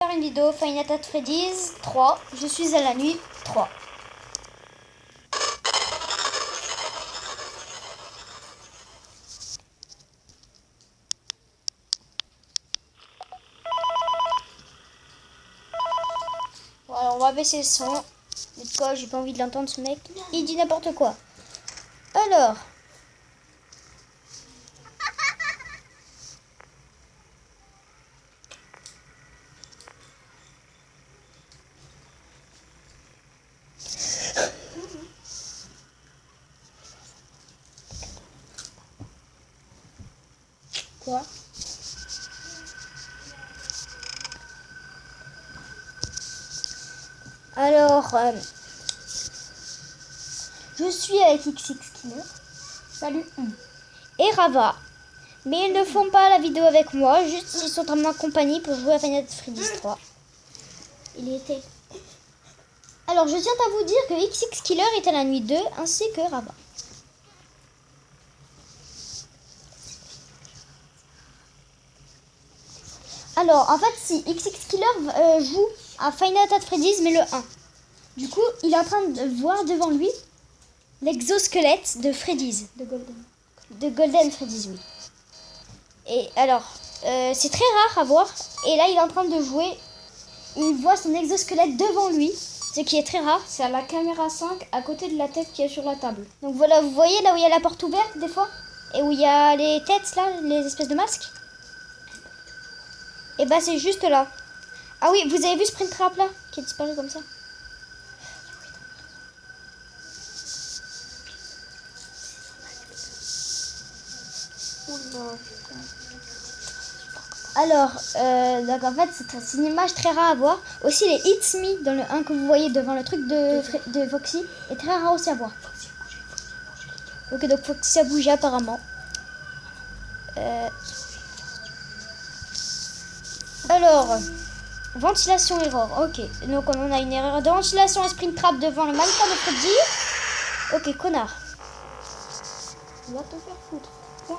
faire une vidéo Five Nights at Freddy's 3. Je suis à la nuit 3. Voilà, on va baisser le son. Mais quoi, j'ai pas envie de l'entendre ce mec. Il dit n'importe quoi. Alors. Quoi? Alors, je suis avec XX Killer. Salut. Et Rava. Mais ils ne font pas la vidéo avec moi, juste ils sont en ma compagnie pour jouer à Five Nights at Freddy's 3. Il y était. Alors, je tiens à vous dire que XX Killer est à la nuit 2, ainsi que Rava. Alors, en fait, si XX Killer joue à Five Nights at Freddy's, mais le 1. Du coup, il est en train de voir devant lui l'exosquelette de Freddy's. De Golden Freddy's, oui. Et alors, c'est très rare à voir. Et là, il est en train de jouer. Il voit son exosquelette devant lui, ce qui est très rare. C'est à la caméra 5, à côté de la tête qui est sur la table. Donc voilà, vous voyez là où il y a la porte ouverte des fois? Et où il y a les têtes là, les espèces de masques? Et bah c'est juste là. Ah oui, vous avez vu Springtrap là, qui est disparu comme ça? Alors, donc en fait, c'est une image très rare à voir. Aussi, les It's Me dans le 1 que vous voyez devant le truc de Foxy est très rare aussi à voir. Ok, donc Foxy a bougé apparemment. Alors, ventilation error. Ok, donc on a une erreur de ventilation et Springtrap devant le mannequin de Freddy. Ok, connard. Va te faire foutre. Tiens.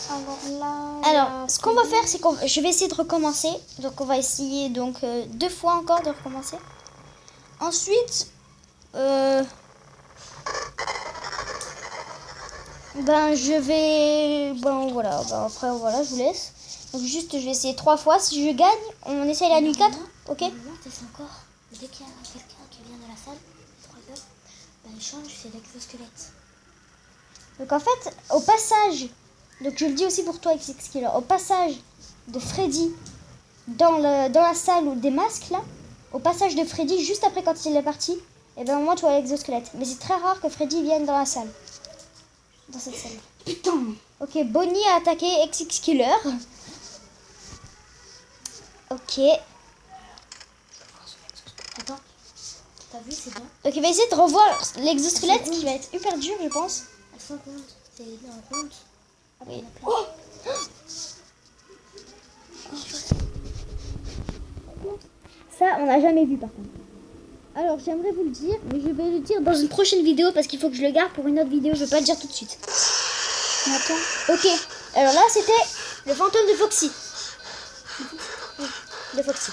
Alors là. Alors, ce qu'on va faire, c'est que je vais essayer de recommencer. Donc, on va essayer donc 2 fois encore de recommencer. Ensuite, ben je vais, ben voilà, ben, après voilà, je vous laisse. Donc juste, je vais essayer 3 fois. Si je gagne, on essaye la nuit 4, ok? C'est encore, dès qu'il y a quelqu'un qui vient de la salle, 3 heures, ben il change, c'est l'exosquelette. Donc en fait, au passage, donc je le dis aussi pour toi XX Killer, au passage de Freddy dans la salle des masques là, au passage de Freddy juste après quand il est parti, et ben au moins tu vois l'exosquelette. Mais c'est très rare que Freddy vienne dans la salle, dans cette salle. Putain. Ok, Bonnie a attaqué XX Killer. Ok. Attends, t'as vu, c'est bon. Donc il va essayer de revoir l'exosquelette qui va être hyper dur je pense. Elles sont rondes, c'est en ronde. Oui. Ça, on n'a jamais vu par contre. Alors, j'aimerais vous le dire, mais je vais le dire dans une prochaine vidéo parce qu'il faut que je le garde pour une autre vidéo. Je ne vais pas le dire tout de suite. Attends. Ok. Alors là, c'était le fantôme de Foxy. De Foxy.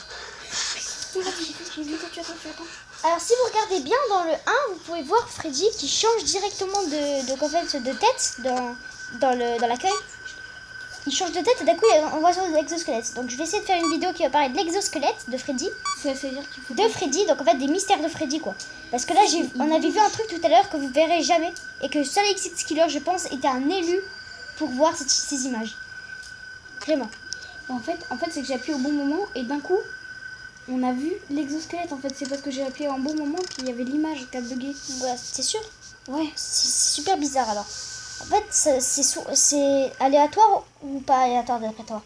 Alors, si vous regardez bien dans le 1, vous pouvez voir Freddy qui change directement de tête dans l'accueil. Il change de tête et d'un coup on voit son exosquelette. Donc je vais essayer de faire une vidéo qui va parler de l'exosquelette de Freddy. Ça veut dire qu'il faut. De Freddy, donc en fait des mystères de Freddy quoi. Parce que là on avait vu un truc tout à l'heure que vous verrez jamais. Et que seul XX Killer je pense était un élu pour voir ces images. Vraiment. En fait c'est que j'ai appuyé au bon moment et d'un coup, on a vu l'exosquelette. En fait, c'est parce que j'ai appuyé au bon moment qu'il y avait l'image qui a bugué. Ouais, c'est sûr. Ouais. C'est super bizarre alors. En fait c'est aléatoire ou pas aléatoire d'après toi?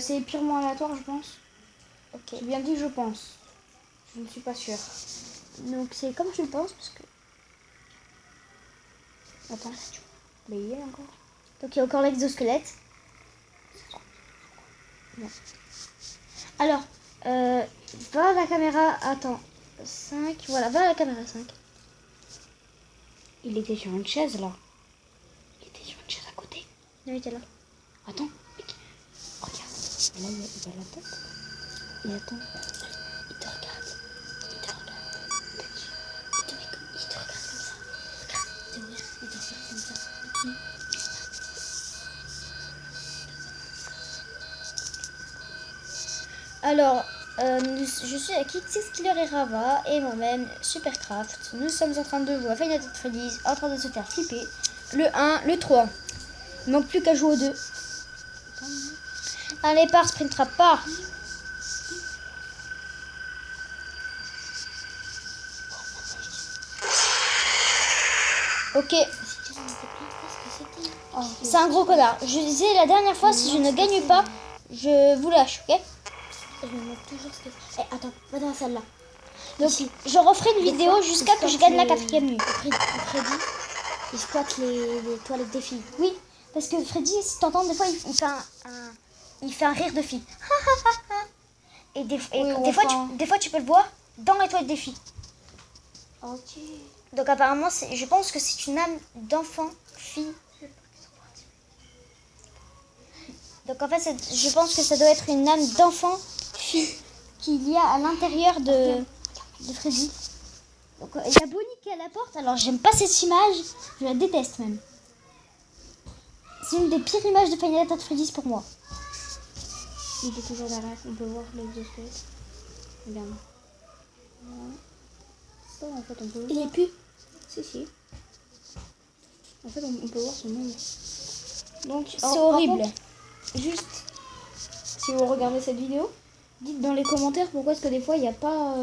C'est purement aléatoire, je pense. Ok. J'ai bien dit je pense. Je ne suis pas sûre. Donc c'est comme je le pense parce que... Attends. Mais il y est encore. Donc il y a encore l'exosquelette. Non. Alors, va à la caméra, attends, 5, voilà, va à la caméra 5. Il était sur une chaise là. Il était sur une chaise à côté. Non, il était là. Attends. Regarde. Et là, il y a la tête. Et attends. Il te regarde. Il te regarde. Il te regarde comme ça. Regarde, c'est ouvert. Il te regarde comme ça. Alors, je suis avec XX Killer et Rava et moi-même, Supercraft. Nous sommes en train de jouer à Final Fantasy Freddy's, en train de se faire flipper. Le 1, le 3. Il manque plus qu'à jouer au 2. Allez, part, sprintera pas. Ok, c'est un gros connard. Je disais la dernière fois, si je ne gagne pas, je vous lâche, ok? Je me demande toujours ce que... Eh, attends, va dans la salle là. Donc, je referai une vidéo jusqu'à que je gagne la 4e nuit. Freddy, il squatte les toilettes des filles. Oui, parce que Freddy, si t'entends, des fois, il fait un rire de fille. Et des fois, tu peux le voir dans les toilettes des filles. Ok. Donc apparemment, je pense que c'est une âme d'enfant, fille. Donc en fait, je pense que ça doit être une âme d'enfant, fille, qu'il y a à l'intérieur de Freddy. Donc il y a Bonnie qui est à la porte, alors j'aime pas cette image, je la déteste même. C'est une des pires images de Final Fantasy Freddy's pour moi. Il est toujours derrière, on peut voir l'exosquelette. Regarde. Voilà. Ça, en fait, on peut Il voir. est plus. Si. En fait, on peut voir son nom. Donc, C'est par horrible. contre, juste, si vous regardez cette vidéo, dites dans les commentaires pourquoi est-ce que des fois il n'y a pas...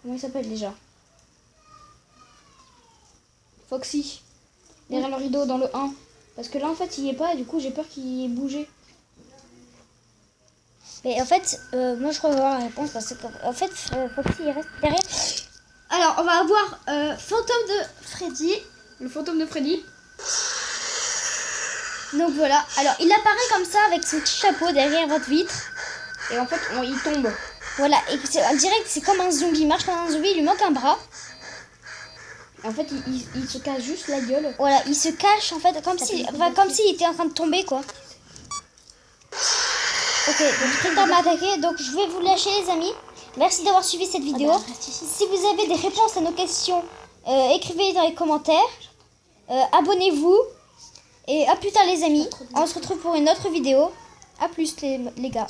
comment il s'appelle déjà? Foxy. Derrière le rideau dans le 1. Parce que là, en fait, il n'y est pas et du coup, j'ai peur qu'il ait bougé. Mais en fait, moi je crois avoir la réponse parce qu'en fait, Foxy il reste derrière. Alors, on va avoir Fantôme de Freddy. Le fantôme de Freddy. Donc voilà, alors il apparaît comme ça avec son petit chapeau derrière votre vitre. Et en fait, il tombe. Voilà, et en direct c'est comme un zombie, il marche comme un zombie, il lui manque un bras. En fait, il se casse juste la gueule. Voilà, il se cache en fait, comme s'il était en train de tomber quoi. Ok, donc Sprinter m'a attaqué, donc je vais vous lâcher les amis. Merci d'avoir suivi cette vidéo. Si vous avez des réponses à nos questions, écrivez dans les commentaires. Abonnez-vous. Et à plus tard les amis. On se retrouve pour une autre vidéo. À plus les gars.